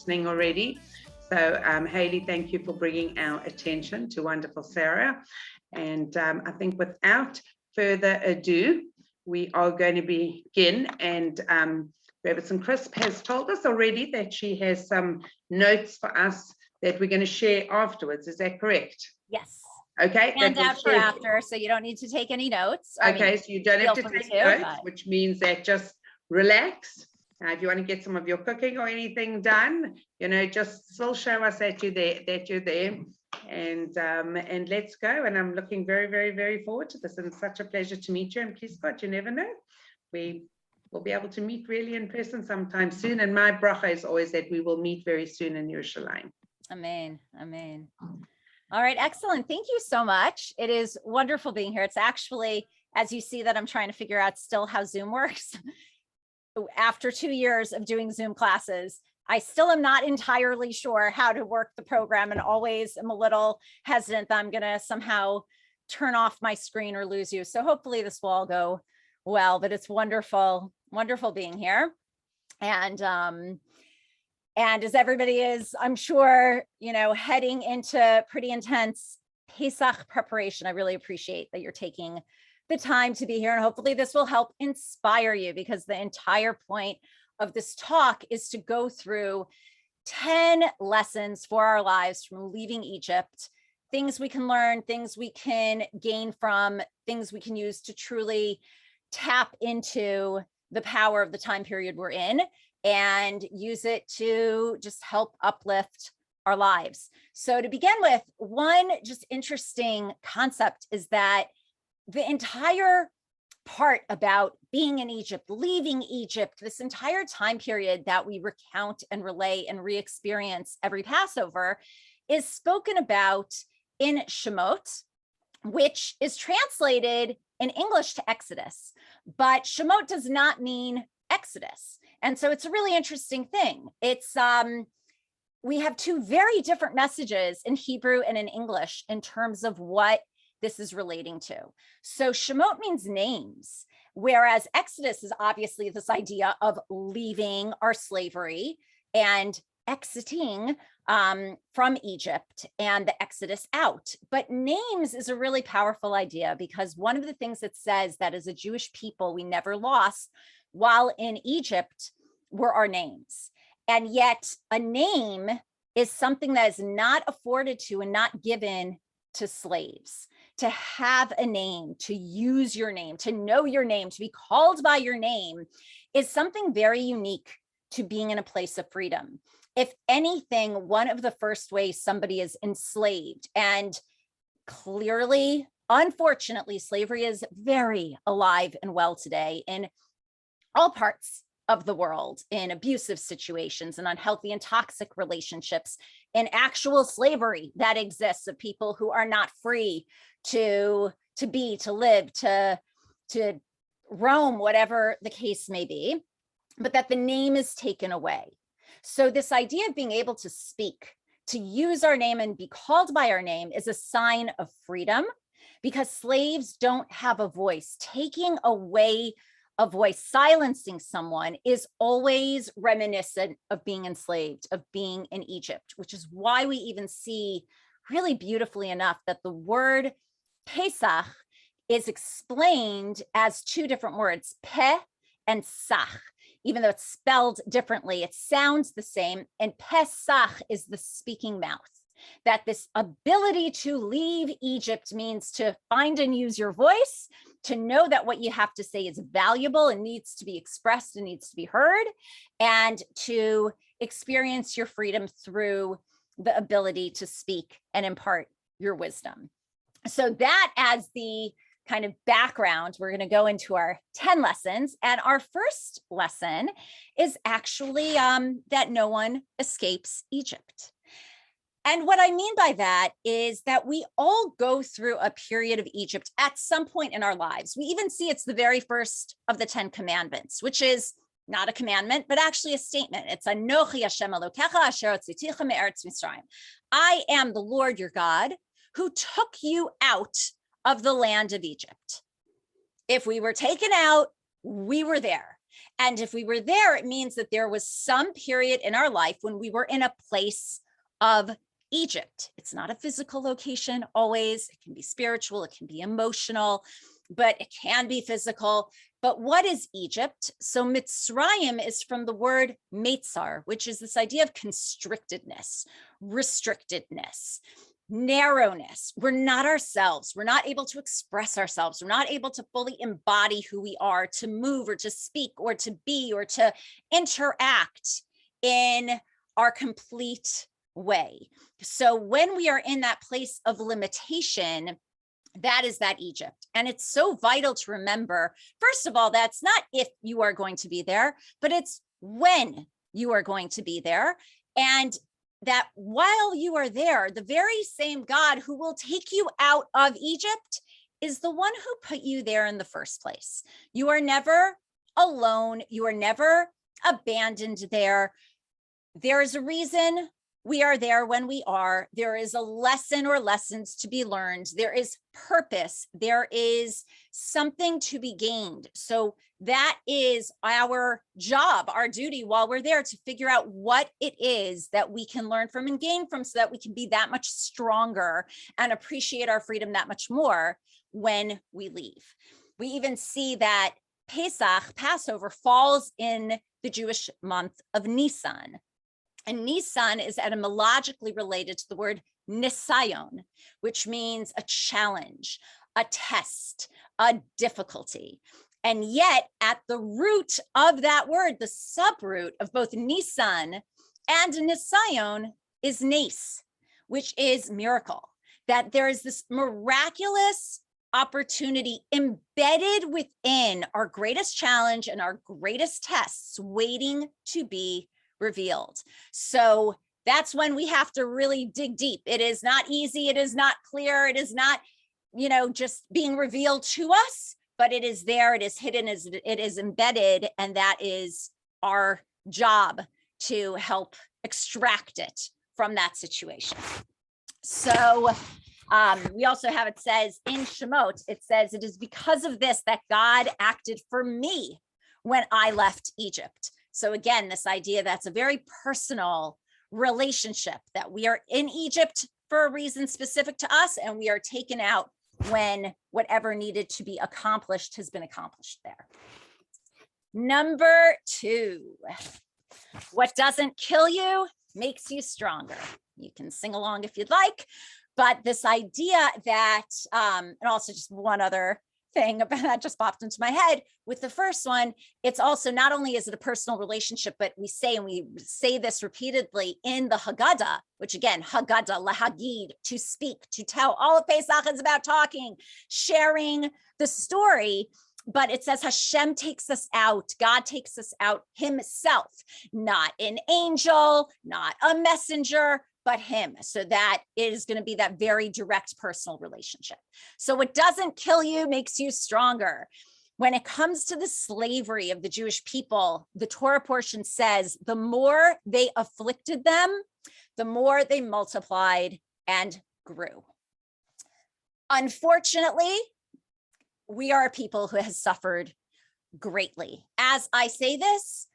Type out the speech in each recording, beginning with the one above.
listening already. So Haley, thank you for bringing our attention to wonderful Sarah. And I think without further ado, we are going to begin. And Rebbetzen Crispe has told us already that she has some notes for us that we're going to share afterwards. Is that correct? Yes. Okay. And after, so you don't need to take any notes. Okay, so you don't have to take notes, which means that just relax. If you want to get some of your cooking or anything done, just still show us that you're there, and let's go. And I'm looking very, very, very forward to this. And it's such a pleasure to meet you. And please God, you never know, we will be able to meet really in person sometime soon. And my bracha is always that we will meet very soon in Yerushalayim. Amen. Amen. All right, excellent. Thank you so much. It is wonderful being here. It's actually, as you see that I'm trying to figure out still how Zoom works. After 2 years of doing Zoom classes, I still am not entirely sure how to work the program, and always am a little hesitant that I'm going to somehow turn off my screen or lose you. So hopefully this will all go well, but it's wonderful, wonderful being here. And as everybody is, I'm sure, heading into pretty intense Pesach preparation, I really appreciate that you're taking the time to be here, and hopefully this will help inspire you, because the entire point of this talk is to go through 10 lessons for our lives from leaving Egypt, things we can learn, things we can gain from, things we can use to truly tap into the power of the time period we're in and use it to just help uplift our lives. So to begin with, one just interesting concept is that the entire part about being in Egypt, leaving Egypt, this entire time period that we recount and relay and re-experience every Passover is spoken about in Shemot, which is translated in English to Exodus, but Shemot does not mean Exodus. And so it's a really interesting thing. It's we have two very different messages in Hebrew and in English in terms of what this is relating to. So Shemot means names, whereas Exodus is obviously this idea of leaving our slavery and exiting from Egypt and the Exodus out. But names is a really powerful idea, because one of the things it says that as a Jewish people, we never lost while in Egypt were our names. And yet a name is something that is not afforded to and not given to slaves. To have a name, to use your name, to know your name, to be called by your name is something very unique to being in a place of freedom. If anything, one of the first ways somebody is enslaved, and clearly, unfortunately, slavery is very alive and well today in all parts of the world, in abusive situations and unhealthy and toxic relationships, in actual slavery that exists of people who are not free to be, to live, to roam, whatever the case may be, but that the name is taken away. So this idea of being able to speak, to use our name and be called by our name is a sign of freedom, because slaves don't have a voice. Taking away a voice, silencing someone, is always reminiscent of being enslaved, of being in Egypt, which is why we even see really beautifully enough that the word Pesach is explained as two different words, peh and sach. Even though it's spelled differently, it sounds the same. And Pesach is the speaking mouth. That this ability to leave Egypt means to find and use your voice, to know that what you have to say is valuable and needs to be expressed and needs to be heard, and to experience your freedom through the ability to speak and impart your wisdom. So that as the kind of background, we're going to go into our 10 lessons. And our first lesson is actually that no one escapes Egypt. And what I mean by that is that we all go through a period of Egypt at some point in our lives. We even see it's the very first of the 10 commandments, which is not a commandment, but actually a statement. It's Anochi Hashem Elokecha asher hotzitecha me'eretz Mitzrayim. I am the Lord your God who took you out of the land of Egypt. If we were taken out, we were there. And if we were there, it means that there was some period in our life when we were in a place of Egypt. It's not a physical location always. It can be spiritual, it can be emotional, but it can be physical. But what is Egypt? So Mitzrayim is from the word Meitzar, which is this idea of constrictedness, restrictedness, narrowness. We're not ourselves. We're not able to express ourselves. We're not able to fully embody who we are, to move or to speak or to be or to interact in our complete way. So when we are in that place of limitation, that is that Egypt. And it's so vital to remember, first of all, that's not if you are going to be there, but it's when you are going to be there. And that while you are there, the very same God who will take you out of Egypt is the one who put you there in the first place. You are never alone. You are never abandoned there. There is a reason we are there when we are. There is a lesson or lessons to be learned. There is purpose. There is something to be gained. So that is our job, our duty while we're there, to figure out what it is that we can learn from and gain from, so that we can be that much stronger and appreciate our freedom that much more when we leave. We even see that Pesach, Passover, falls in the Jewish month of Nisan. And Nisan is etymologically related to the word nisayon, which means a challenge, a test, a difficulty. And yet at the root of that word, the subroot of both Nisan and nisayon is nes, which is miracle. That there is this miraculous opportunity embedded within our greatest challenge and our greatest tests, waiting to be revealed. So that's when we have to really dig deep. It is not easy. It is not clear. It is not, just being revealed to us, but it is there. It is hidden. It is embedded. And that is our job, to help extract it from that situation. So we also have, it says in Shemot, it says, it is because of this that God acted for me when I left Egypt. So again, this idea that's a very personal relationship, that we are in Egypt for a reason specific to us, and we are taken out when whatever needed to be accomplished has been accomplished there. Number 2, what doesn't kill you makes you stronger. You can sing along if you'd like, but this idea that, and also just one other thing about that just popped into my head with the first one, it's also, not only is it a personal relationship, but we say this repeatedly in the Haggadah, which again, Haggadah, lahagid, to speak, to tell. All of Pesach is about talking, sharing the story. But it says Hashem takes us out. God takes us out himself, not an angel, not a messenger, but him. So that is going to be that very direct personal relationship. So what doesn't kill you makes you stronger. When it comes to the slavery of the Jewish people, the Torah portion says, the more they afflicted them, the more they multiplied and grew. Unfortunately, we are a people who has suffered greatly. As I say this,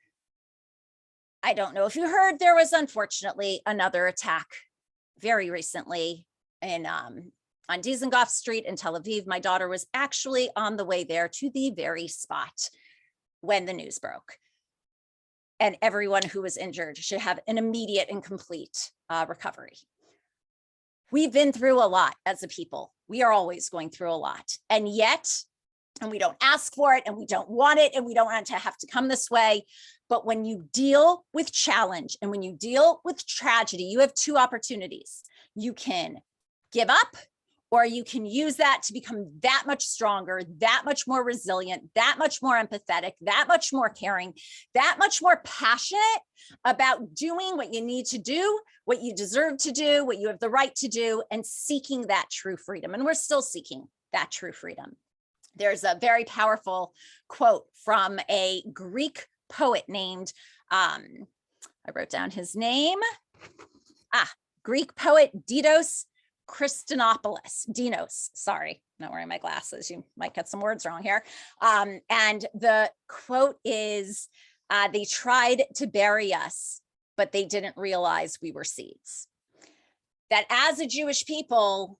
I don't know if you heard, there was unfortunately another attack very recently on Dizengoff Street in Tel Aviv. My daughter was actually on the way there to the very spot when the news broke. And everyone who was injured should have an immediate and complete recovery. We've been through a lot as a people. We are always going through a lot. And yet, and we don't ask for it, and we don't want it, and we don't want it to have to come this way. But when you deal with challenge and when you deal with tragedy, you have 2 opportunities. You can give up, or you can use that to become that much stronger, that much more resilient, that much more empathetic, that much more caring, that much more passionate about doing what you need to do, what you deserve to do, what you have the right to do, and seeking that true freedom. And we're still seeking that true freedom. There's a very powerful quote from a Greek poet named, I wrote down his name, Greek poet Dinos, not wearing my glasses. You might get some words wrong here. And the quote is, they tried to bury us, but they didn't realize we were seeds. That as a Jewish people,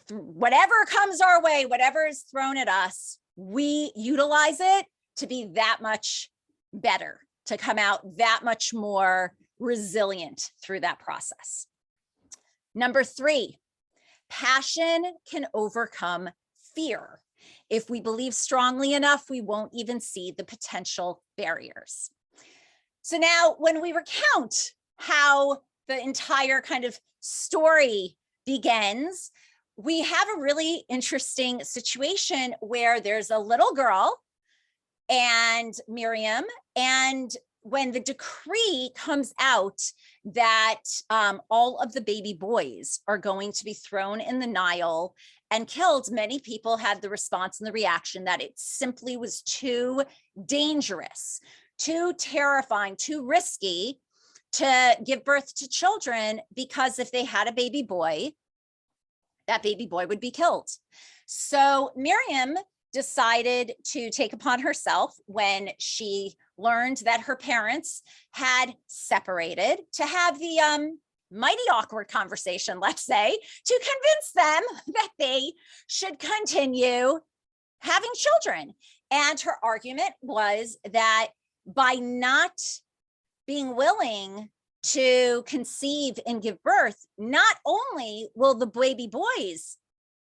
whatever comes our way, whatever is thrown at us, we utilize it to be that much better, to come out that much more resilient through that process. Number 3, passion can overcome fear. If we believe strongly enough, we won't even see the potential barriers. So now when we recount how the entire kind of story begins, we have a really interesting situation where there's a little girl and Miriam, and when the decree comes out that all of the baby boys are going to be thrown in the Nile and killed, many people had the response and the reaction that it simply was too dangerous, too terrifying, too risky to give birth to children, because if they had a baby boy, that baby boy would be killed. So Miriam decided to take upon herself, when she learned that her parents had separated, to have the mighty awkward conversation, let's say, to convince them that they should continue having children. And her argument was that by not being willing to conceive and give birth, not only will the baby boys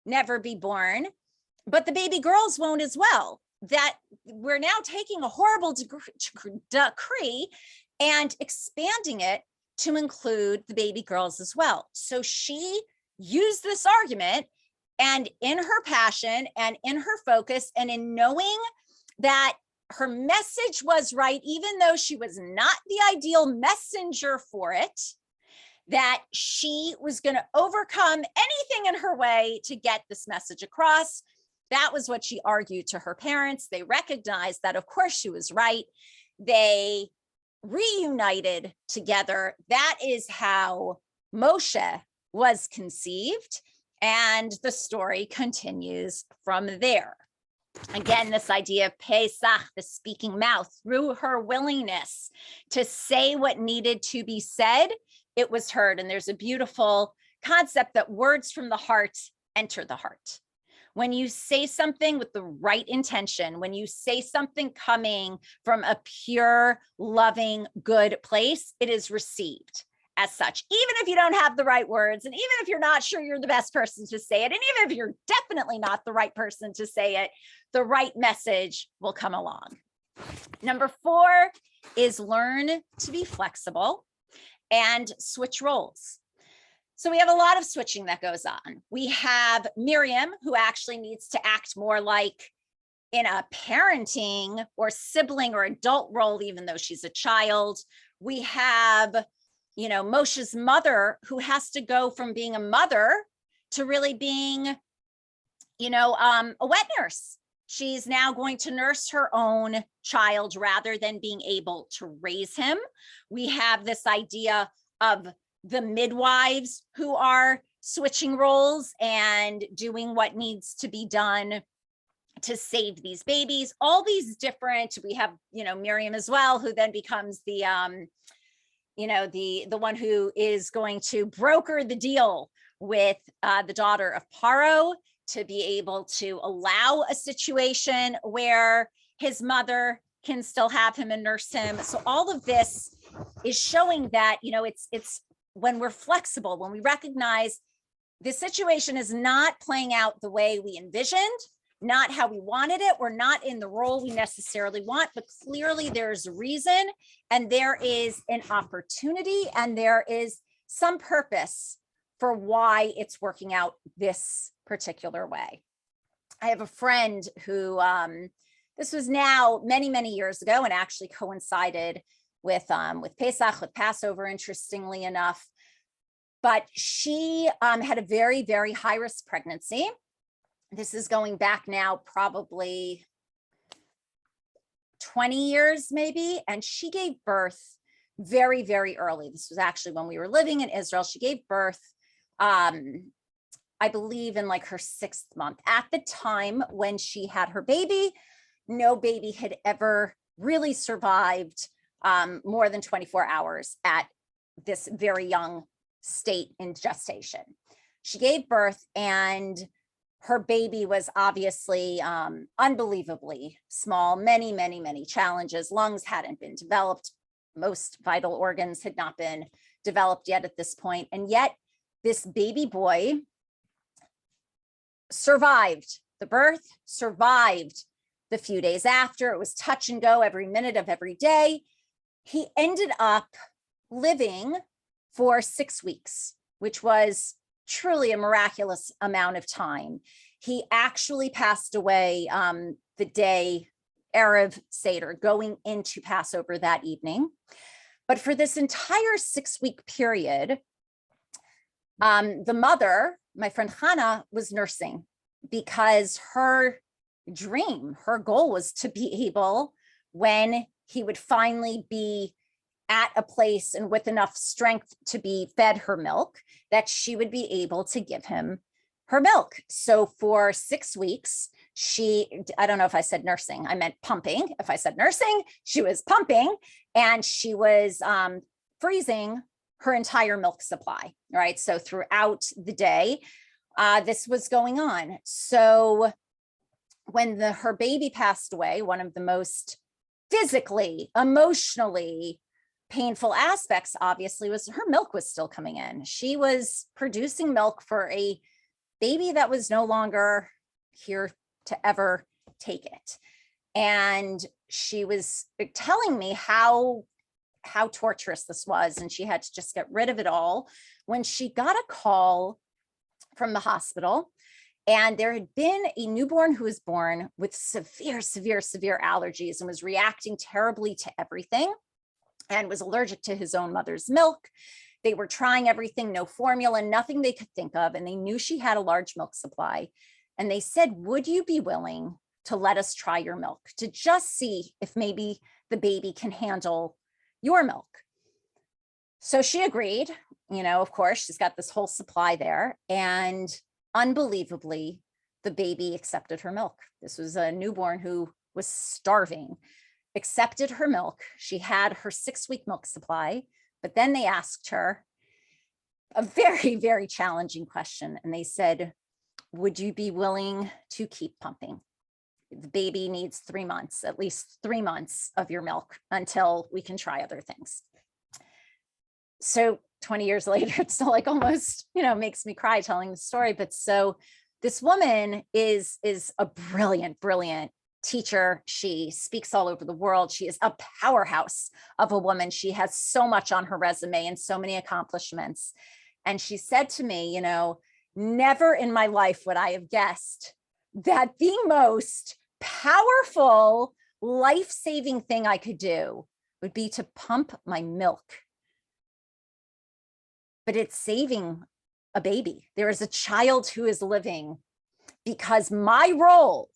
never be born, but the baby girls won't as well. That we're now taking a horrible decree and expanding it to include the baby girls as well. So she used this argument, and in her passion and in her focus and in knowing that her message was right, even though she was not the ideal messenger for it, that she was going to overcome anything in her way to get this message across. That was what she argued to her parents. They recognized that, of course, she was right. They reunited together. That is how Moshe was conceived. And the story continues from there. Again, this idea of Pesach, the speaking mouth, through her willingness to say what needed to be said, it was heard. And there's a beautiful concept that words from the heart enter the heart. When you say something with the right intention, when you say something coming from a pure, loving, good place, it is received as such, even if you don't have the right words, and even if you're not sure you're the best person to say it, and even if you're definitely not the right person to say it, the right message will come along. Number 4 is learn to be flexible and switch roles. So we have a lot of switching that goes on. We have Miriam, who actually needs to act more like in a parenting or sibling or adult role, even though she's a child. We have, Moshe's mother, who has to go from being a mother to really being, a wet nurse. She's now going to nurse her own child rather than being able to raise him. We have this idea of the midwives who are switching roles and doing what needs to be done to save these babies. All these different, we have, Miriam as well, who then becomes the one who is going to broker the deal with the daughter of Paro to be able to allow a situation where his mother can still have him and nurse him. So all of this is showing that, it's when we're flexible, when we recognize the situation is not playing out the way we envisioned, not how we wanted it, we're not in the role we necessarily want, but clearly there's a reason and there is an opportunity and there is some purpose for why it's working out this particular way. I have a friend who, this was now many, many years ago and actually coincided with Pesach, with Passover, interestingly enough. But she had a very, very high risk pregnancy. This is going back now probably 20 years maybe. And she gave birth very, very early. This was actually when we were living in Israel. She gave birth I believe in like her 6th month. At the time when she had her baby, no baby had ever really survived more than 24 hours at this very young state in gestation. She gave birth, and her baby was obviously unbelievably small, many challenges. Lungs hadn't been developed. Most vital organs had not been developed yet at this point. And yet this baby boy survived the birth, survived the few days after. It was touch and go every minute of every day. He ended up living for 6 weeks, which was truly a miraculous amount of time. He actually passed away the day Erev Seder, going into Passover that evening. But for this entire 6-week period, the mother, my friend Hannah, was nursing, because her dream, her goal was to be able, when he would finally be at a place and with enough strength to be fed her milk, that she would be able to give him her milk. So for 6 weeks, I don't know if I said nursing, I meant pumping. If I said nursing, she was pumping, and she was freezing her entire milk supply, right? So throughout the day, this was going on. So when her baby passed away, one of the most physically, emotionally painful aspects, obviously, was her milk was still coming in. She was producing milk for a baby that was no longer here to ever take it. And she was telling me how torturous this was, and she had to just get rid of it all, when she got a call from the hospital, and there had been a newborn who was born with severe allergies and was reacting terribly to everything, and was allergic to his own mother's milk. They were trying everything, no formula, nothing they could think of, and they knew she had a large milk supply. And they said, would you be willing to let us try your milk, to just see if maybe the baby can handle your milk? So she agreed. Of course, she's got this whole supply there. And unbelievably, the baby accepted her milk. This was a newborn who was starving, accepted her milk. She had her 6-week milk supply, but then they asked her a very challenging question. And they said, would you be willing to keep pumping? The baby needs 3 months, at least 3 months of your milk, until we can try other things. So 20 years later, it's still like almost, makes me cry telling the story. But so this woman is a brilliant teacher. She speaks all over the world. She is a powerhouse of a woman. She has so much on her resume and so many accomplishments. And she said to me, never in my life would I have guessed that the most powerful, life-saving thing I could do would be to pump my milk. But it's saving a baby. There is a child who is living, because my role,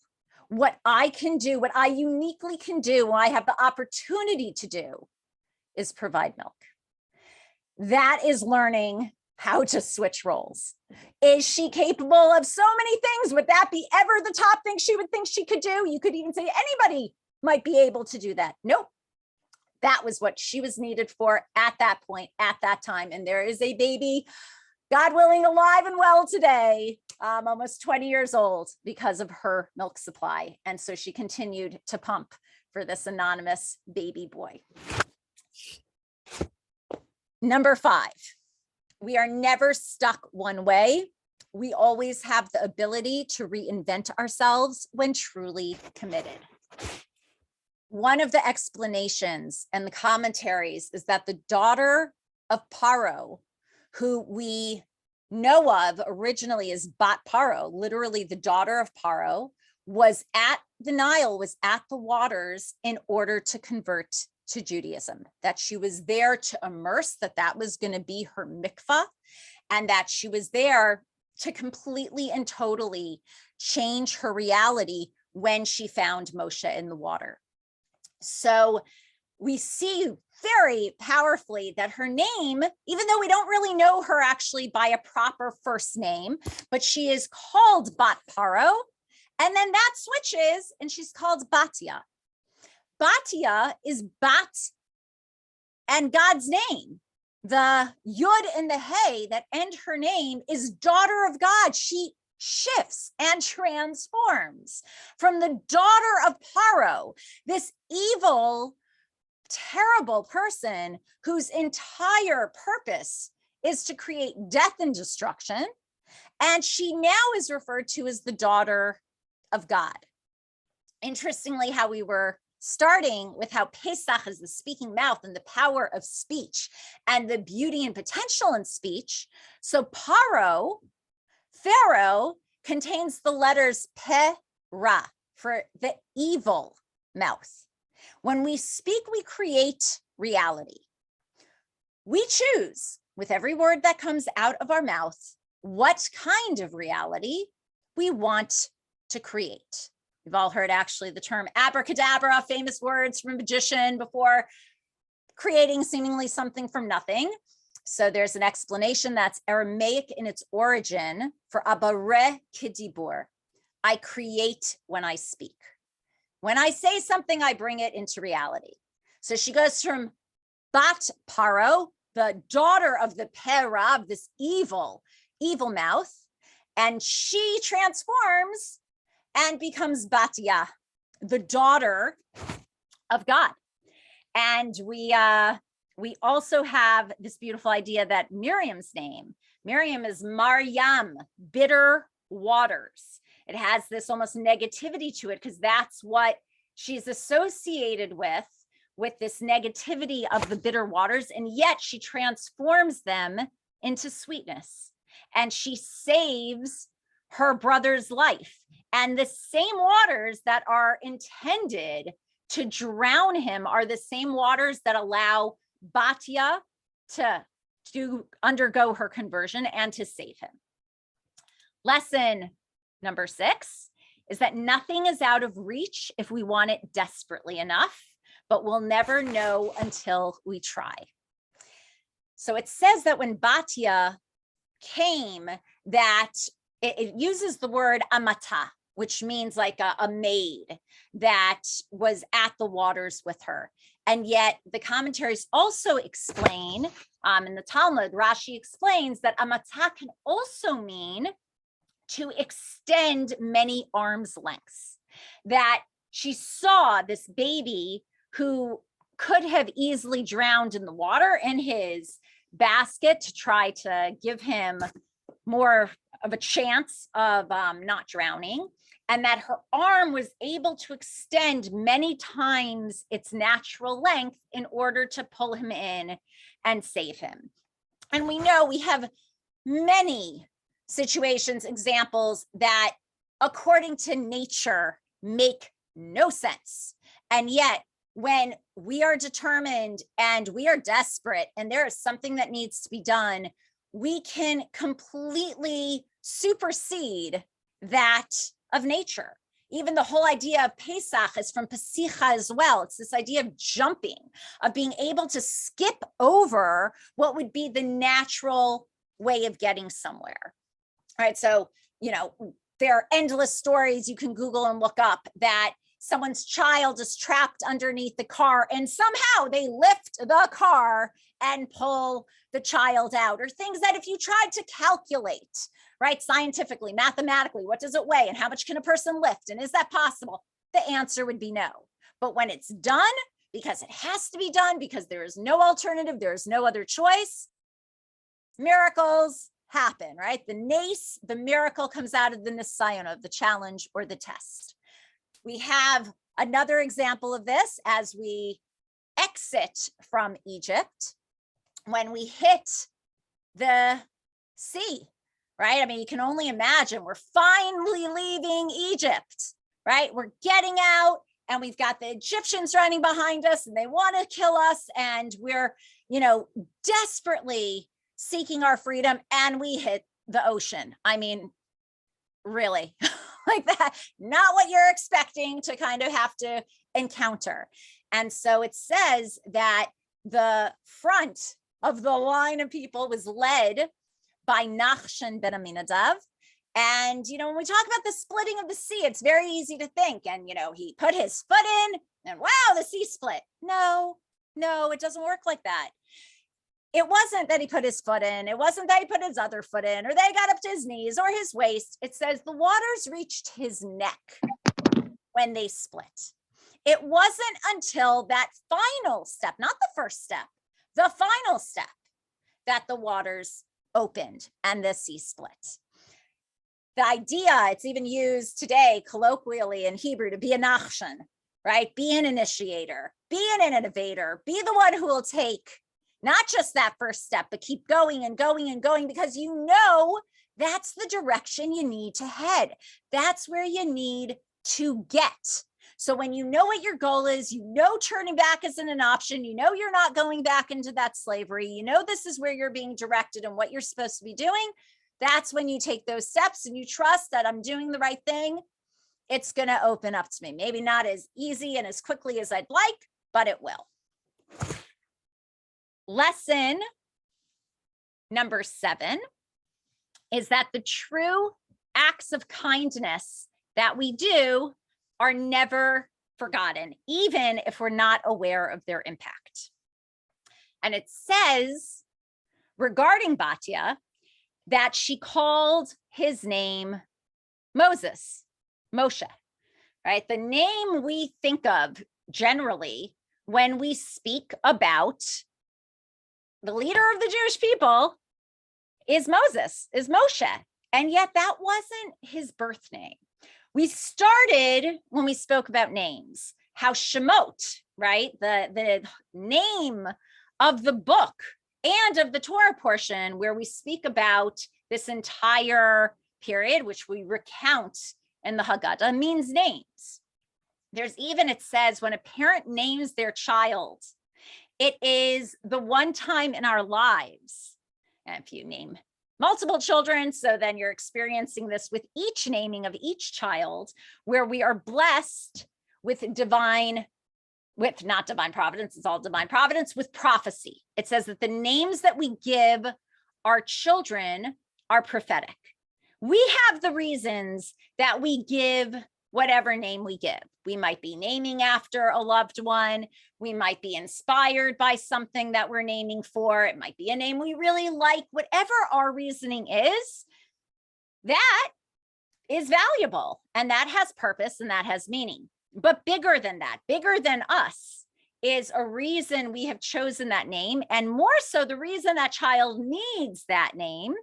what I can do, what I uniquely can do, when I have the opportunity to do, is provide milk. That is learning how to switch roles. Is she capable of so many things? Would that be ever the top thing she would think she could do? You could even say anybody might be able to do that. Nope. That was what she was needed for at that point, at that time. And there is a baby, God willing, alive and well today, almost 20 years old, because of her milk supply. And so she continued to pump for this anonymous baby boy. Number 5, we are never stuck one way. We always have the ability to reinvent ourselves when truly committed. One of the explanations and the commentaries is that the daughter of Paro, who we know of originally as Bat Paro, literally the daughter of Paro, was at the Nile, was at the waters in order to convert to Judaism, that she was there to immerse, that was going to be her mikvah, and that she was there to completely and totally change her reality when she found Moshe in the water. So we see very powerfully that her name, even though we don't really know her actually by a proper first name, but she is called Bat Paro. And then that switches and she's called Batia. Batia is Bat and God's name. The Yud and the Hey that end her name is daughter of God. She shifts and transforms from the daughter of Paro, this evil, terrible person whose entire purpose is to create death and destruction. And she now is referred to as the daughter of God. Interestingly, how we were starting with how Pesach is the speaking mouth and the power of speech and the beauty and potential in speech. So Paro, Pharaoh, contains the letters Pe-Ra for the evil mouth. When we speak, we create reality. We choose with every word that comes out of our mouth what kind of reality we want to create. We've all heard actually the term abracadabra, famous words from a magician before creating seemingly something from nothing. So there's an explanation that's Aramaic in its origin for abare kidibur. I create when I speak. When I say something, I bring it into reality. So she goes from Bat Paro, the daughter of the Pera, of this evil mouth, and she transforms and becomes Batia, the daughter of God. And we also have this beautiful idea that Miriam's name, Miriam is Maryam, bitter waters. It has this almost negativity to it because that's what she's associated with this negativity of the bitter waters. And yet she transforms them into sweetness and she saves her brother's life. And the same waters that are intended to drown him are the same waters that allow Batia to undergo her conversion and to save him. Lesson number 6 is that nothing is out of reach if we want it desperately enough, but we'll never know until we try. So it says that when Batia came, that it uses the word amata, which means like a maid that was at the waters with her. And yet the commentaries also explain, in the Talmud, Rashi explains that amata can also mean to extend many arms lengths, that she saw this baby who could have easily drowned in the water in his basket to try to give him more of a chance of not drowning, and that her arm was able to extend many times its natural length in order to pull him in and save him. And we know we have many situations, examples that according to nature make no sense. And yet when we are determined and we are desperate and there is something that needs to be done, we can completely supersede that of nature. Even the whole idea of Pesach is from Pasicha as well. It's this idea of jumping, of being able to skip over what would be the natural way of getting somewhere. All right, so, there are endless stories you can Google and look up that someone's child is trapped underneath the car and somehow they lift the car and pull the child out, or things that if you tried to calculate, right, scientifically, mathematically, what does it weigh and how much can a person lift? And is that possible? The answer would be no. But when it's done, because it has to be done, because there is no alternative, there is no other choice, miracles happen, right? The miracle comes out of the nisayon, of the challenge or the test. We have another example of this as we exit from Egypt, when we hit the sea, right? I mean, you can only imagine we're finally leaving Egypt, right? We're getting out and we've got the Egyptians running behind us and they want to kill us. And we're, desperately seeking our freedom and we hit the ocean. I mean, really like that, not what you're expecting to kind of have to encounter. And so it says that the front of the line of people was led by Nachshon ben Aminadav. And, when we talk about the splitting of the sea, it's very easy to think. And, he put his foot in and wow, the sea split. No, it doesn't work like that. It wasn't that he put his foot in. It wasn't that he put his other foot in, or they got up to his knees or his waist. It says the waters reached his neck when they split. It wasn't until that final step, not the first step, the final step, that the waters opened and the sea split. The idea, it's even used today colloquially in Hebrew to be a nachshon, right? Be an initiator, be an innovator, be the one who will take not just that first step, but keep going and going and going, because that's the direction you need to head. That's where you need to get. So when you know what your goal is, turning back isn't an option, you're not going back into that slavery, this is where you're being directed and what you're supposed to be doing. That's when you take those steps and you trust that I'm doing the right thing. It's going to open up to me. Maybe not as easy and as quickly as I'd like, but it will. Lesson number 7 is that the true acts of kindness that we do are never forgotten, even if we're not aware of their impact. And it says regarding Batya that she called his name Moshe, right? The name we think of generally when we speak about the leader of the Jewish people is Moshe. And yet that wasn't his birth name. We started when we spoke about names, how Shemot, right? The name of the book and of the Torah portion where we speak about this entire period, which we recount in the Haggadah, means names. It says when a parent names their child, it is the one time in our lives. And if you name multiple children, so then you're experiencing this with each naming of each child, where we are blessed with not divine providence, it's all divine providence, with prophecy. It says that the names that we give our children are prophetic. We have the reasons that we give whatever name we give. We might be naming after a loved one. We might be inspired by something that we're naming for. It might be a name we really like. Whatever our reasoning is, that is valuable and that has purpose and that has meaning. But bigger than that, bigger than us, is a reason we have chosen that name, and more so the reason that child needs that name,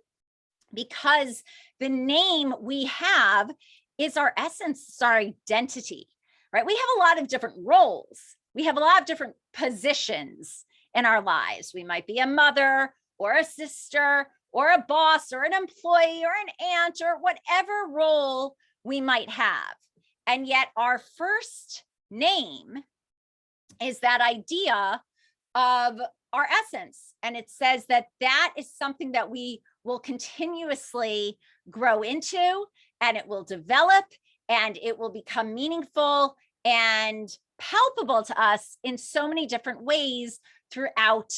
because the name we have is our essence, it's our identity, right? We have a lot of different roles. We have a lot of different positions in our lives. We might be a mother or a sister or a boss or an employee or an aunt or whatever role we might have. And yet our first name is that idea of our essence. And it says that that is something that we will continuously grow into, and it will develop, and it will become meaningful and palpable to us in so many different ways throughout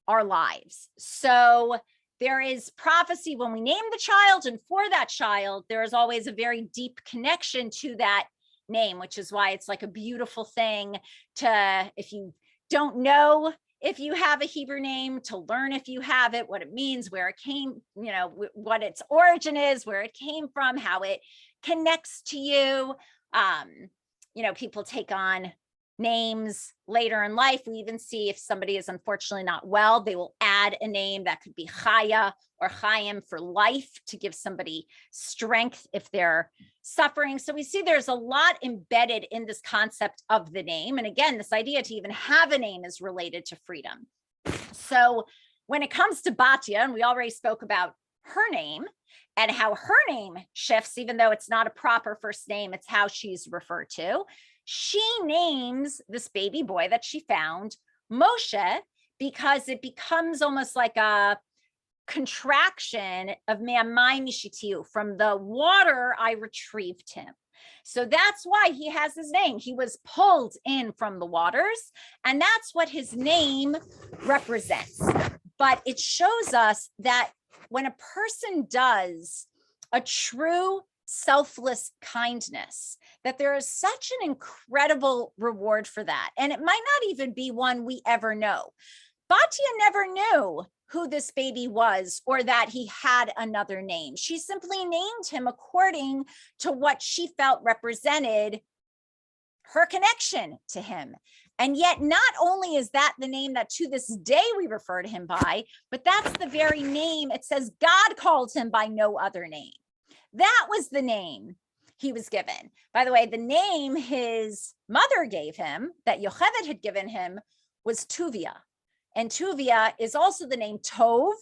our lives. So there is prophecy when we name the child, and for that child, there is always a very deep connection to that name, which is why it's like a beautiful thing to, if you don't know if you have a Hebrew name, to learn if you have it, what it means, where it came, what its origin is, where it came from, how it connects to you. People take on names later in life. We even see if somebody is unfortunately not well, they will add a name that could be Chaya or Chaim for life, to give somebody strength if they're suffering. So we see there's a lot embedded in this concept of the name. And again, this idea to even have a name is related to freedom. So when it comes to Batya, and we already spoke about her name and how her name shifts, even though it's not a proper first name, it's how she's referred to. She names this baby boy that she found Moshe, because it becomes almost like a contraction of Me'amai Mishitiu, from the water I retrieved him. So that's why he has his name. He was pulled in from the waters, and that's what his name represents. But it shows us that when a person does a true selfless kindness, that there is such an incredible reward for that. And it might not even be one we ever know. Batya never knew who this baby was or that he had another name. She simply named him according to what she felt represented her connection to him. And yet not only is that the name that to this day we refer to him by, but that's the very name it says God called him by no other name. That was the name he was given. By the way, the name his mother gave him, that Yocheved had given him, was Tuvia. And Tuvia is also the name Tov,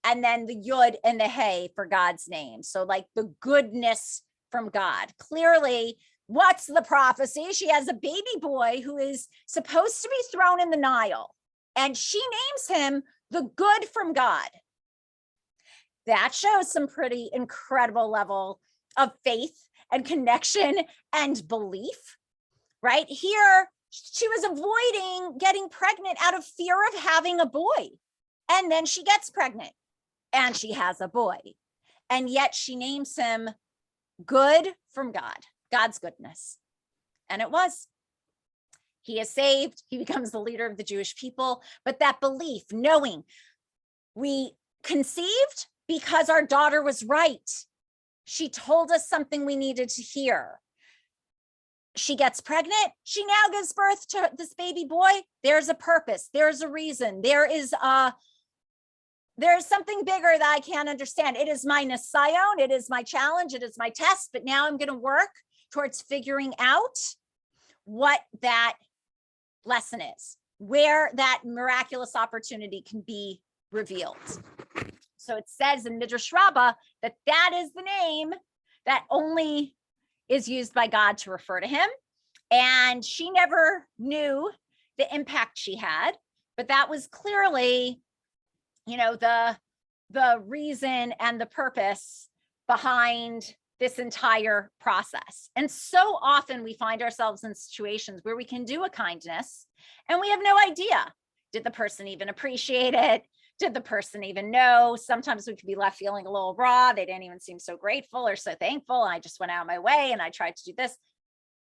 and then the Yud and the Hey for God's name. So like the goodness from God. Clearly, what's the prophecy? She has a baby boy who is supposed to be thrown in the Nile, and she names him the good from God. That shows some pretty incredible level of faith and connection and belief, right? Here, she was avoiding getting pregnant out of fear of having a boy. And then she gets pregnant and she has a boy. And yet she names him good from God, God's goodness. And it was. He is saved. He becomes the leader of the Jewish people. But that belief, knowing we conceived because our daughter was right. She told us something we needed to hear. She gets pregnant. She now gives birth to this baby boy. There's a purpose. There's a reason. There's something bigger that I can't understand. It is my nisayon. It is my challenge. It is my test. But now I'm going to work towards figuring out what that lesson is, where that miraculous opportunity can be revealed. So it says in Midrash Rabbah that that is the name that only is used by God to refer to him. And she never knew the impact she had, but that was clearly, the reason and the purpose behind this entire process. And so often we find ourselves in situations where we can do a kindness and we have no idea. Did the person even appreciate it? Did the person even know? Sometimes we could be left feeling a little raw. They didn't even seem so grateful or so thankful. I just went out of my way and I tried to do this.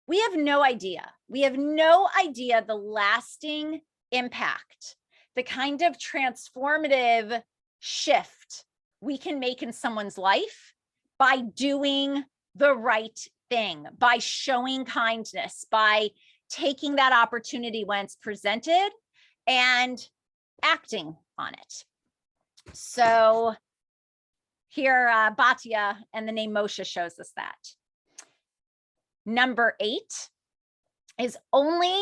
We have no idea. We have no idea the lasting impact, the kind of transformative shift we can make in someone's life by doing the right thing, by showing kindness, by taking that opportunity when it's presented and acting on it. So here, Batya and the name Moshe shows us that. Number 8 is only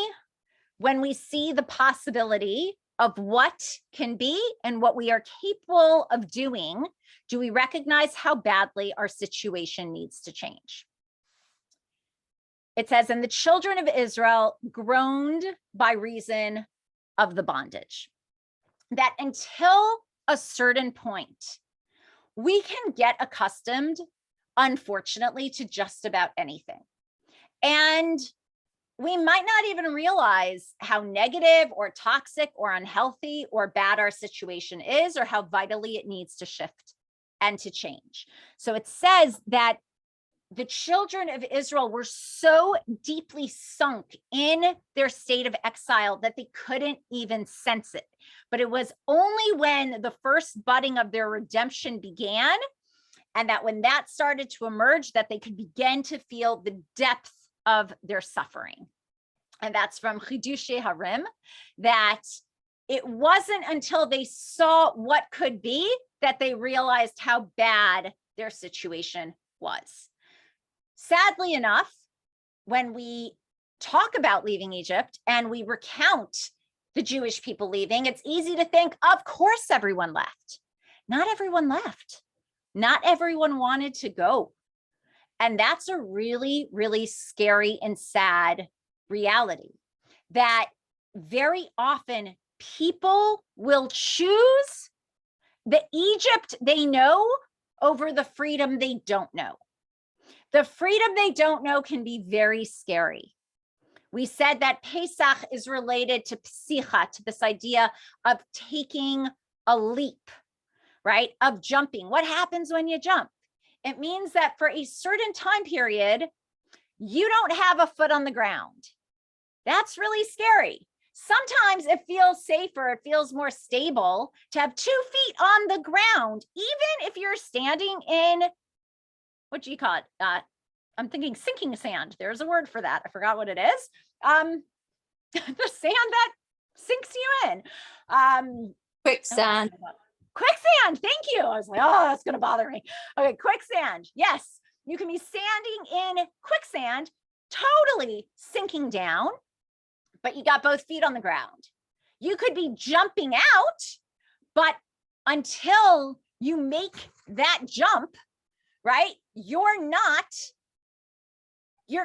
when we see the possibility of what can be and what we are capable of doing, do we recognize how badly our situation needs to change. It says, and the children of Israel groaned by reason of the bondage. That until a certain point, we can get accustomed, unfortunately, to just about anything. And we might not even realize how negative or toxic or unhealthy or bad our situation is, or how vitally it needs to shift and to change. So it says that the children of Israel were so deeply sunk in their state of exile that they couldn't even sense it. But it was only when the first budding of their redemption began, and that when that started to emerge, that they could begin to feel the depth of their suffering. And that's from Chidushei Harim, that it wasn't until they saw what could be that they realized how bad their situation was. Sadly enough, when we talk about leaving Egypt and we recount the Jewish people leaving, it's easy to think, of course, everyone left. Not everyone left. Not everyone wanted to go. And that's a really, really scary and sad reality, that very often people will choose the Egypt they know over the freedom they don't know. The freedom they don't know can be very scary. We said that Pesach is related to psicha, to this idea of taking a leap, right? Of jumping. What happens when you jump? It means that for a certain time period, you don't have a foot on the ground. That's really scary. Sometimes it feels safer, it feels more stable to have 2 feet on the ground, even if you're standing in, what do you call it? I'm thinking sinking sand. There's a word for that. I forgot what it is. The sand that sinks you in. Quicksand. Quicksand. Thank you. I was like, oh, that's going to bother me. Okay, quicksand. Yes, you can be standing in quicksand, totally sinking down, but you got both feet on the ground. You could be jumping out, but until you make that jump, right, you're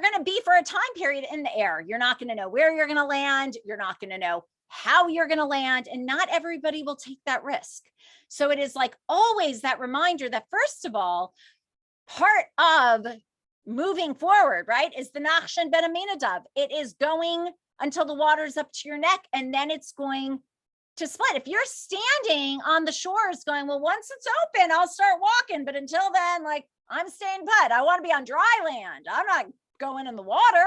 going to be for a time period in the air. You're not going to know where you're going to land. You're not going to know how you're going to land. And not everybody will take that risk. So it is like always that reminder that, first of all, part of moving forward, right, is the Nachshan Ben Aminadav. It is going until the water's up to your neck, and then it's going to split. If you're standing on the shores going, well, once it's open, I'll start walking. But until then, like, I'm staying put. I want to be on dry land. I'm not going in the water.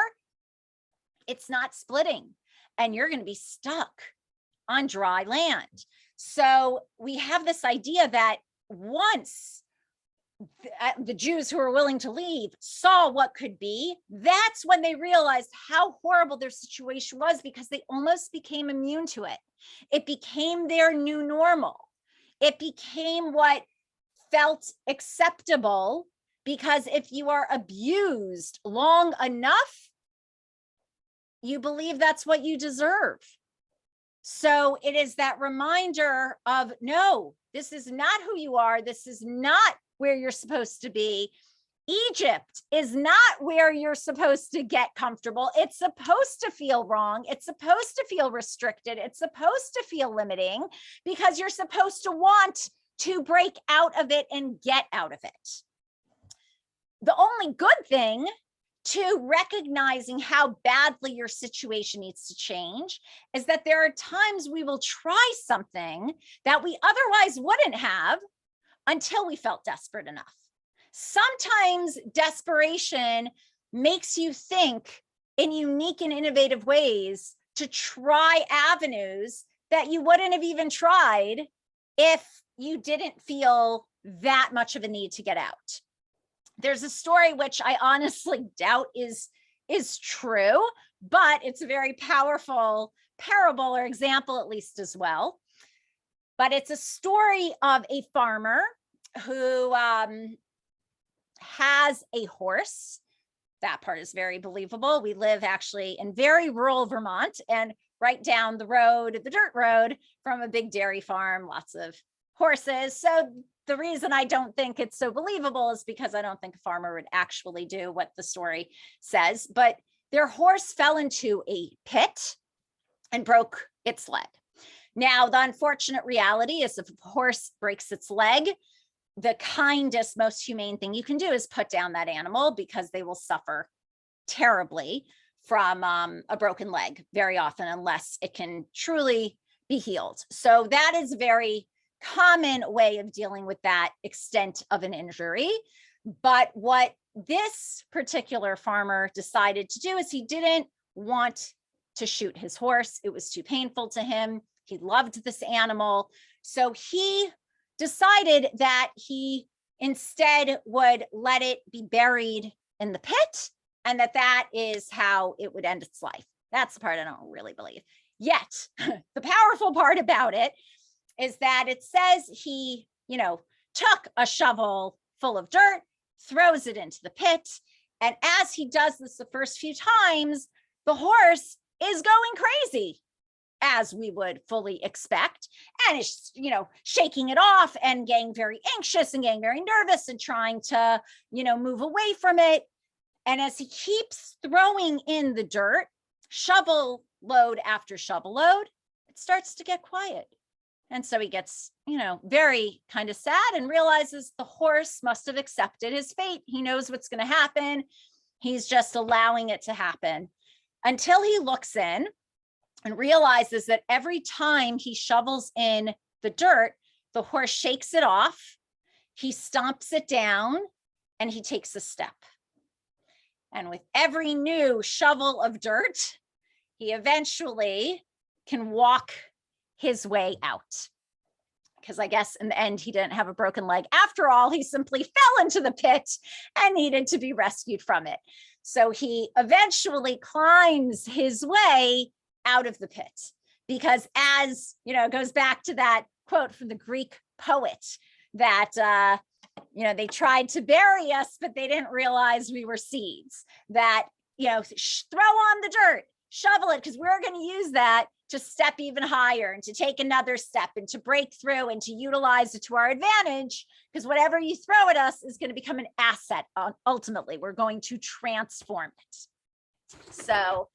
It's not splitting, and you're going to be stuck on dry land. So we have this idea that once the Jews who were willing to leave saw what could be, that's when they realized how horrible their situation was, because they almost became immune to it. It became their new normal. It became what felt acceptable, because if you are abused long enough, you believe that's what you deserve. So it is that reminder of, no, this is not who you are. This is not where you're supposed to be. Egypt is not where you're supposed to get comfortable. It's supposed to feel wrong. It's supposed to feel restricted. It's supposed to feel limiting, because you're supposed to want to break out of it and get out of it. The only good thing to recognizing how badly your situation needs to change is that there are times we will try something that we otherwise wouldn't have until we felt desperate enough. Sometimes desperation makes you think in unique and innovative ways to try avenues that you wouldn't have even tried if you didn't feel that much of a need to get out. There's a story which I honestly doubt is true, but it's a very powerful parable or example, at least, as well. But it's a story of a farmer who has a horse. That part is very believable. We live actually in very rural Vermont, and right down the road, the dirt road from a big dairy farm, lots of horses. So the reason I don't think it's so believable is because I don't think a farmer would actually do what the story says. But their horse fell into a pit and broke its leg. Now, the unfortunate reality is if a horse breaks its leg, the kindest, most humane thing you can do is put down that animal, because they will suffer terribly from a broken leg very often, unless it can truly be healed. So that is a very common way of dealing with that extent of an injury. But what this particular farmer decided to do is he didn't want to shoot his horse. It was too painful to him. He loved this animal. So he decided that he instead would let it be buried in the pit, and that is how it would end its life. That's the part I don't really believe. Yet, the powerful part about it is that it says he, took a shovel full of dirt, throws it into the pit, and as he does this the first few times, the horse is going crazy, as we would fully expect, and is, shaking it off and getting very anxious and getting very nervous and trying to, move away from it. And as he keeps throwing in the dirt, shovel load after shovel load, it starts to get quiet. And so he gets, very kind of sad and realizes the horse must have accepted his fate. He knows what's going to happen. He's just allowing it to happen until he looks in and realizes that every time he shovels in the dirt, the horse shakes it off, he stomps it down, and he takes a step. And with every new shovel of dirt, he eventually can walk his way out. Because I guess in the end, he didn't have a broken leg. After all, he simply fell into the pit and needed to be rescued from it. So he eventually climbs his way out of the pit. Because as, it goes back to that quote from the Greek poet that, they tried to bury us, but they didn't realize we were seeds. That, throw on the dirt, shovel it, because we're going to use that to step even higher and to take another step and to break through and to utilize it to our advantage, because whatever you throw at us is going to become an asset. Ultimately, we're going to transform it. So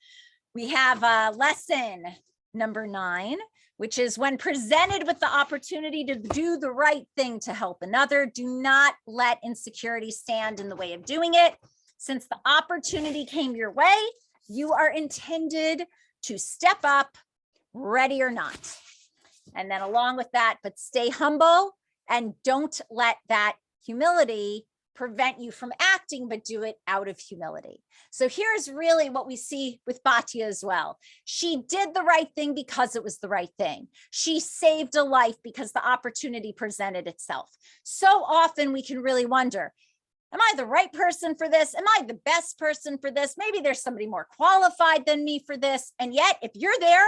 we have lesson number 9, which is when presented with the opportunity to do the right thing to help another, do not let insecurity stand in the way of doing it. Since the opportunity came your way, you are intended to step up, ready or not. And then along with that, but stay humble and don't let that humility prevent you from acting, but do it out of humility. So here's really what we see with Batya as well. She did the right thing because it was the right thing. She saved a life because the opportunity presented itself. So often we can really wonder, am I the right person for this? Am I the best person for this? Maybe there's somebody more qualified than me for this. And yet, if you're there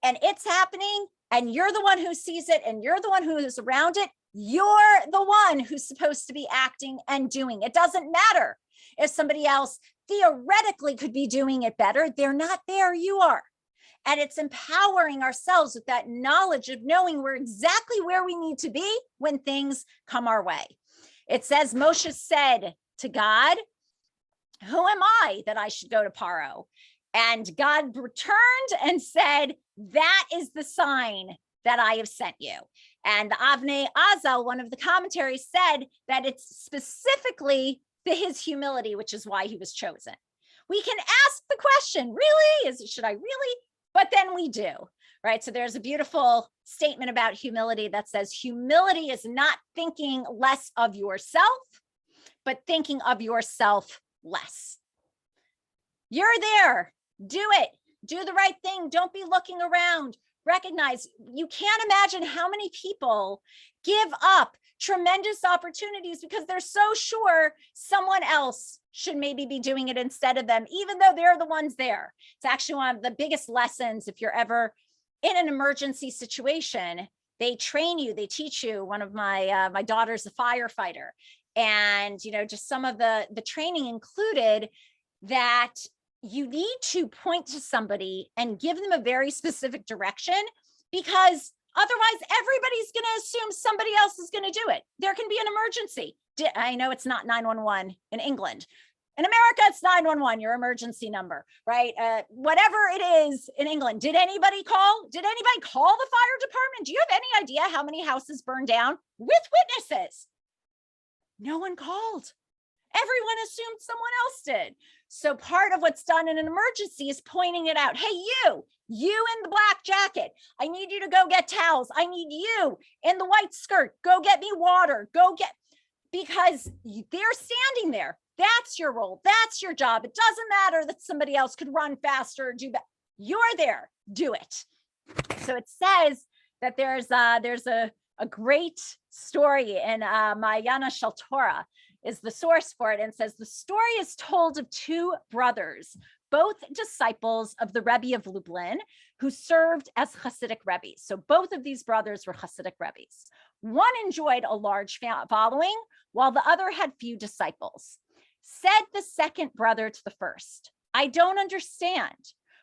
and it's happening and you're the one who sees it and you're the one who is around it, you're the one who's supposed to be acting and doing. It doesn't matter if somebody else theoretically could be doing it better. They're not there, you are. And it's empowering ourselves with that knowledge of knowing we're exactly where we need to be when things come our way. It says, Moshe said to God, who am I that I should go to Paro? And God returned and said, that is the sign that I have sent you. And the Avnei Azal, one of the commentaries, said that it's specifically his humility, which is why he was chosen. We can ask the question, really? Should I really? But then we do, right? So there's a beautiful statement about humility that says, humility is not thinking less of yourself, but thinking of yourself less. You're there. Do it. Do the right thing. Don't be looking around. Recognize, you can't imagine how many people give up tremendous opportunities because they're so sure someone else should maybe be doing it instead of them, even though they're the ones there. It's actually one of the biggest lessons. If you're ever in an emergency situation, they train you, they teach you. One of my daughter's a firefighter, and just some of the training included that you need to point to somebody and give them a very specific direction, because otherwise everybody's going to assume somebody else is going to do it. There can be an emergency. I know it's not 911 in England. In America, it's 911, your emergency number, right? Whatever it is in England. Did anybody call? Did anybody call the fire department? Do you have any idea how many houses burned down with witnesses? No one called. Everyone assumed someone else did. So part of what's done in an emergency is pointing it out. Hey, you in the black jacket, I need you to go get towels. I need you in the white skirt. Go get me water. Because they're standing there. That's your role. That's your job. It doesn't matter that somebody else could run faster or do that. You're there. Do it. So it says that there's a great story in Ma'ayana Shel Torah is the source for it, and says the story is told of 2 brothers, both disciples of the Rebbe of Lublin, who served as Hasidic Rebbes. So both of these brothers were Hasidic Rebbes. One enjoyed a large following, while the other had few disciples. Said the second brother to the first, I don't understand.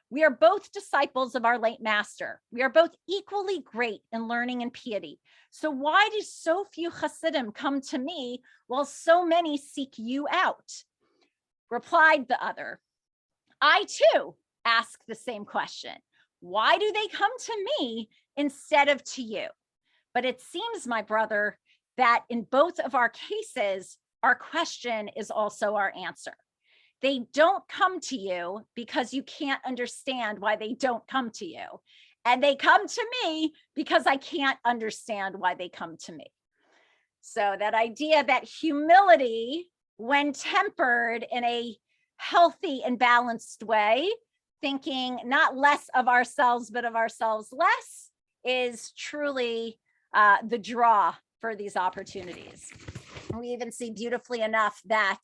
We are both disciples of our late master. We are both equally great in learning and piety. So why do so few Hasidim come to me while so many seek you out? Replied the other, I too ask the same question. Why do they come to me instead of to you. But it seems, my brother, that in both of our cases, our question is also our answer. They don't come to you because you can't understand why they don't come to you. And they come to me because I can't understand why they come to me. So that idea that humility, when tempered in a healthy and balanced way, thinking not less of ourselves, but of ourselves less, is truly the draw for these opportunities. We even see beautifully enough that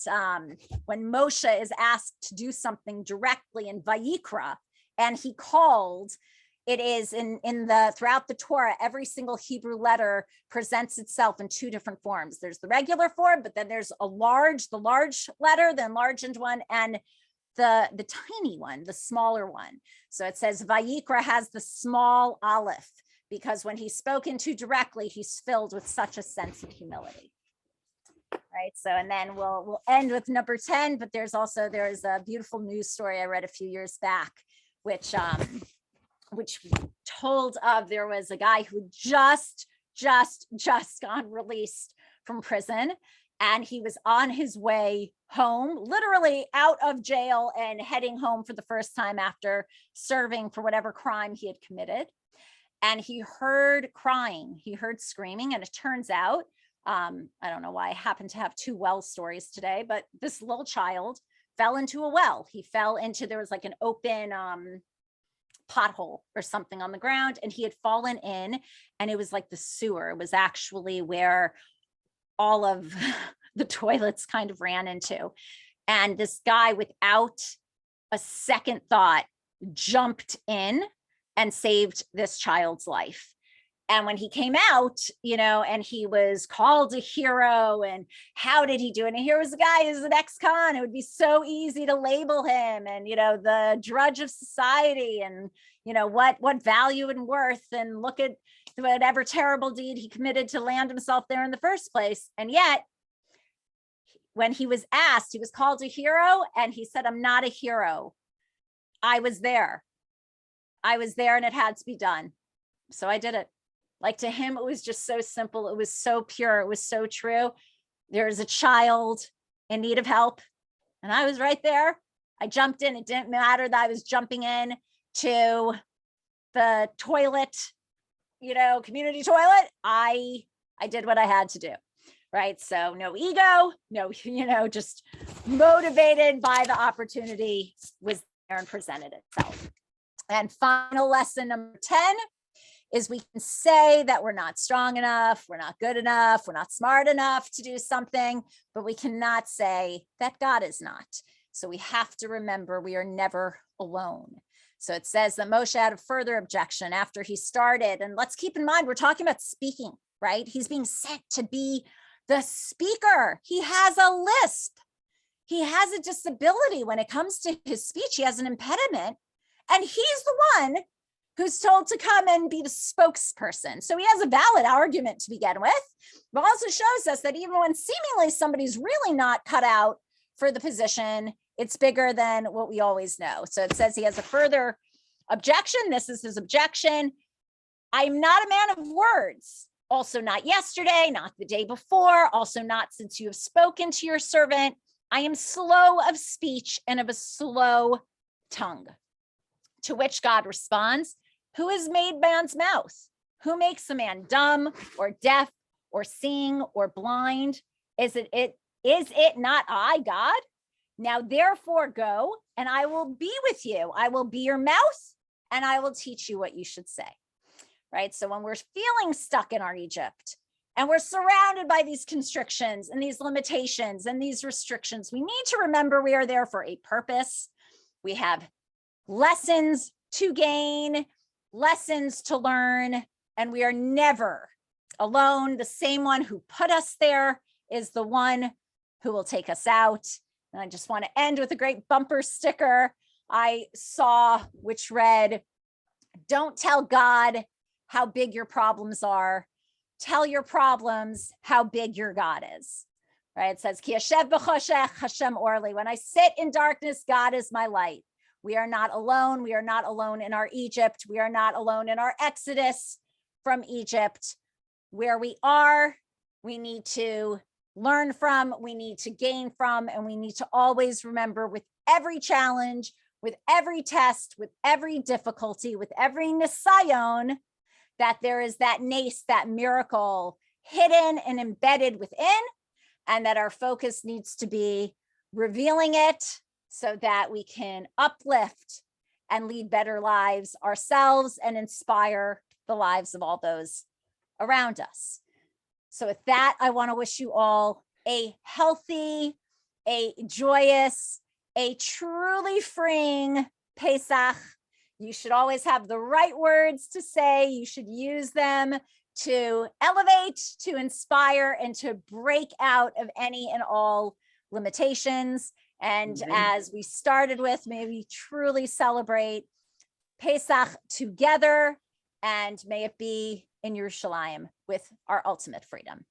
when Moshe is asked to do something directly in Vayikra, and he called, it is throughout the Torah, every single Hebrew letter presents itself in two different forms. There's the regular form, but then there's the large letter, the enlarged one, and the tiny one, the smaller one. So it says Vayikra has the small aleph, because when he's spoken to directly, he's filled with such a sense of humility. Right. So, and then we'll end with number 10, but there's a beautiful news story I read a few years back, which told of, there was a guy who just got released from prison, and he was on his way home, literally out of jail and heading home for the first time after serving for whatever crime he had committed. And he heard crying, he heard screaming, and it turns out, I don't know why I happen to have two well stories today, but this little child fell into a well. He fell into, there was like an open pothole or something on the ground, and he had fallen in, and it was like the sewer. It was actually where all of the toilets kind of ran into. And this guy, without a second thought, jumped in and saved this child's life. And when he came out, and he was called a hero, and how did he do it? And here was a guy who's an ex-con. It would be so easy to label him, and, the drudge of society, and, what value and worth, and look at whatever terrible deed he committed to land himself there in the first place. And yet, when he was asked, he was called a hero, and he said, "I'm not a hero. I was there. And it had to be done. So I did it." Like, to him, it was just so simple. It was so pure. It was so true. There's a child in need of help, and I was right there. I jumped in. It didn't matter that I was jumping in to the toilet, community toilet. I did what I had to do. Right. So no ego, no, just motivated by the opportunity was there and presented itself. And final lesson number 10 is, we can say that we're not strong enough, we're not good enough, we're not smart enough to do something, but we cannot say that God is not. So we have to remember we are never alone. So it says that Moshe had a further objection after he started. And let's keep in mind, we're talking about speaking, right? He's being sent to be the speaker. He has a lisp. He has a disability when it comes to his speech. He has an impediment, and he's the one who's told to come and be the spokesperson. So he has a valid argument to begin with, but also shows us that even when seemingly somebody's really not cut out for the position, it's bigger than what we always know. So it says he has a further objection. This is his objection. I'm not a man of words. Also not yesterday, not the day before, also not since you have spoken to your servant. I am slow of speech and of a slow tongue. To which God responds, who has made man's mouth? Who makes a man dumb or deaf or seeing or blind? Is it not I, God? Now therefore go, and I will be with you. I will be your mouth, and I will teach you what you should say. Right? So when we're feeling stuck in our Egypt, and we're surrounded by these constrictions and these limitations and these restrictions, we need to remember we are there for a purpose. We have lessons to gain, lessons to learn, and we are never alone. The same one who put us there is the one who will take us out. And I just want to end with a great bumper sticker I saw, which read, "Don't tell God how big your problems are. Tell your problems how big your God is." Right? It says, "Ki yashev b'choshech Hashem orli." When I sit in darkness, God is my light. We are not alone. We are not alone in our Egypt. We are not alone in our exodus from Egypt. Where we are, we need to learn from, we need to gain from, and we need to always remember with every challenge, with every test, with every difficulty, with every nisayon, that there is that nace, that miracle hidden and embedded within, and that our focus needs to be revealing it so that we can uplift and lead better lives ourselves and inspire the lives of all those around us. So with that, I want to wish you all a healthy, a joyous, a truly freeing Pesach. You should always have the right words to say. You should use them to elevate, to inspire, and to break out of any and all limitations. And as we started with, may we truly celebrate Pesach together, and may it be in Yerushalayim with our ultimate freedom.